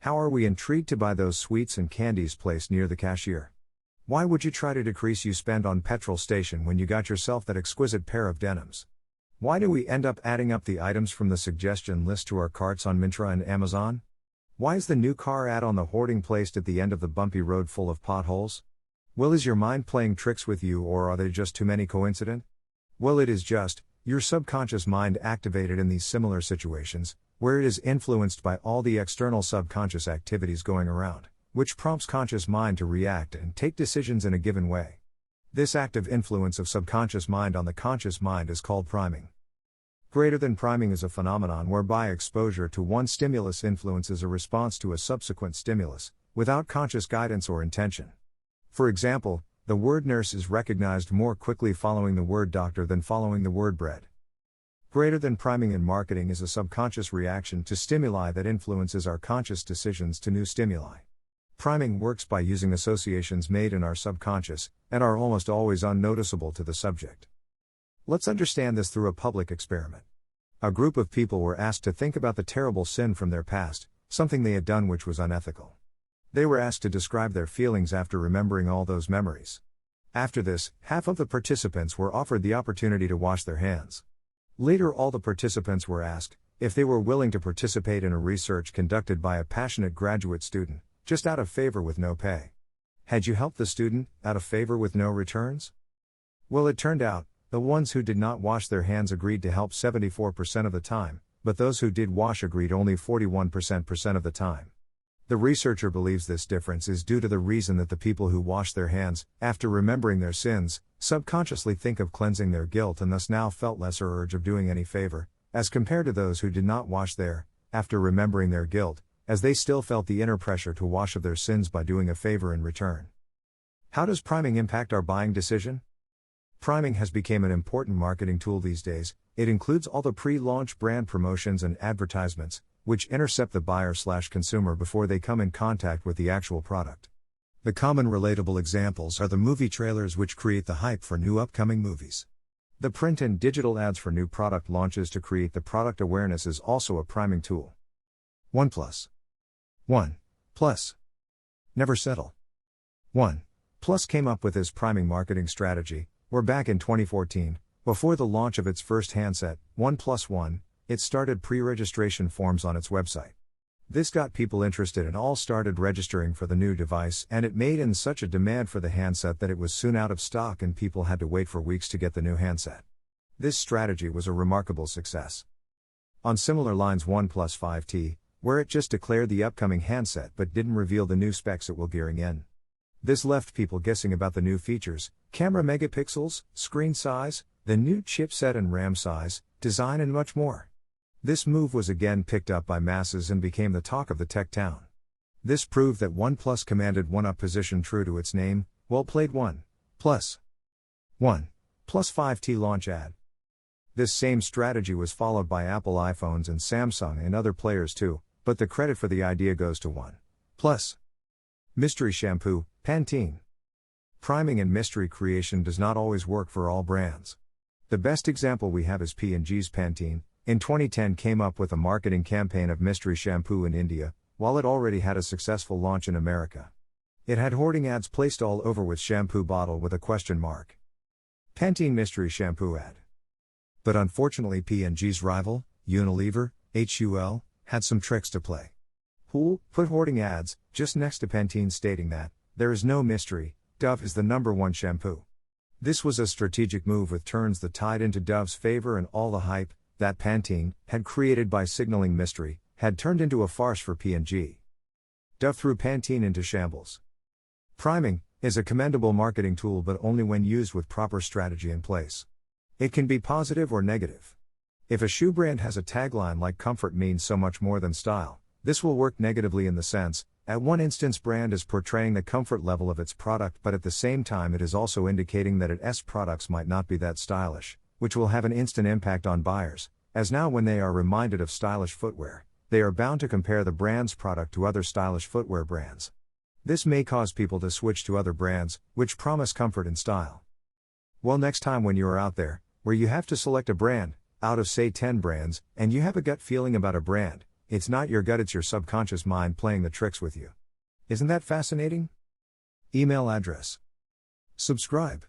How are we intrigued to buy those sweets and candies placed near the cashier? Why would you try to decrease you spend on petrol station when you got yourself that exquisite pair of denims? Why do we end up adding up the items from the suggestion list to our carts on Myntra and Amazon? Why is the new car ad on the hoarding placed at the end of the bumpy road full of potholes? Well, is your mind playing tricks with you, or are they just too many coincident? Well, it is just your subconscious mind activated in these similar situations, where it is influenced by all the external subconscious activities going around, which prompts conscious mind to react and take decisions in a given way. This active influence of subconscious mind on the conscious mind is called priming. Greater than priming is a phenomenon whereby exposure to one stimulus influences a response to a subsequent stimulus, without conscious guidance or intention. For example, the word nurse is recognized more quickly following the word doctor than following the word bread. Greater than priming in marketing is a subconscious reaction to stimuli that influences our conscious decisions to new stimuli. Priming works by using associations made in our subconscious, and are almost always unnoticeable to the subject. Let's understand this through a public experiment. A group of people were asked to think about the terrible sin from their past, something they had done which was unethical. They were asked to describe their feelings after remembering all those memories. After this, half of the participants were offered the opportunity to wash their hands. Later, all the participants were asked if they were willing to participate in a research conducted by a passionate graduate student, just out of favor with no pay. Had you helped the student, out of favor with no returns? Well, it turned out, the ones who did not wash their hands agreed to help 74% of the time, but those who did wash agreed only 41% of the time. The researcher believes this difference is due to the reason that the people who wash their hands, after remembering their sins, subconsciously think of cleansing their guilt and thus now felt lesser urge of doing any favor, as compared to those who did not wash their, after remembering their guilt, as they still felt the inner pressure to wash of their sins by doing a favor in return. How does priming impact our buying decision? Priming has become an important marketing tool these days. It includes all the pre-launch brand promotions and advertisements, which intercept the buyer/consumer before they come in contact with the actual product. The common relatable examples are the movie trailers, which create the hype for new upcoming movies. The print and digital ads for new product launches to create the product awareness is also a priming tool. OnePlus. OnePlus. Never settle. OnePlus came up with this priming marketing strategy, where back in 2014, before the launch of its first handset, OnePlus One, it started pre-registration forms on its website. This got people interested and all started registering for the new device, and it made in such a demand for the handset that it was soon out of stock and people had to wait for weeks to get the new handset. This strategy was a remarkable success. On similar lines, OnePlus 5T, where it just declared the upcoming handset but didn't reveal the new specs it will gearing in. This left people guessing about the new features, camera megapixels, screen size, the new chipset and RAM size, design and much more. This move was again picked up by masses and became the talk of the tech town. This proved that OnePlus commanded one-up position true to its name. Well played, OnePlus. OnePlus 5T launch ad. This same strategy was followed by Apple iPhones and Samsung and other players too, but the credit for the idea goes to OnePlus. Mystery shampoo, Pantene. Priming and mystery creation does not always work for all brands. The best example we have is P&G's Pantene. In 2010 came up with a marketing campaign of mystery shampoo in India, while it already had a successful launch in America. It had hoarding ads placed all over with shampoo bottle with a question mark. Pantene mystery shampoo ad. But unfortunately P&G's rival, Unilever, HUL, had some tricks to play. HUL put hoarding ads just next to Pantene stating that there is no mystery, Dove is the #1 shampoo. This was a strategic move with turns that tied into Dove's favor, and all the hype that Pantene had created by signaling mystery had turned into a farce for P&G. Dove threw Pantene into shambles. Priming is a commendable marketing tool, but only when used with proper strategy in place. It can be positive or negative. If a shoe brand has a tagline like "comfort means so much more than style," this will work negatively in the sense, at one instance brand is portraying the comfort level of its product, but at the same time it is also indicating that its products might not be that stylish, which will have an instant impact on buyers, as now when they are reminded of stylish footwear, they are bound to compare the brand's product to other stylish footwear brands. This may cause people to switch to other brands, which promise comfort and style. Well, next time when you are out there, where you have to select a brand, out of say 10 brands, and you have a gut feeling about a brand, It's not your gut, it's your subconscious mind playing the tricks with you. Isn't that fascinating? Email address. Subscribe.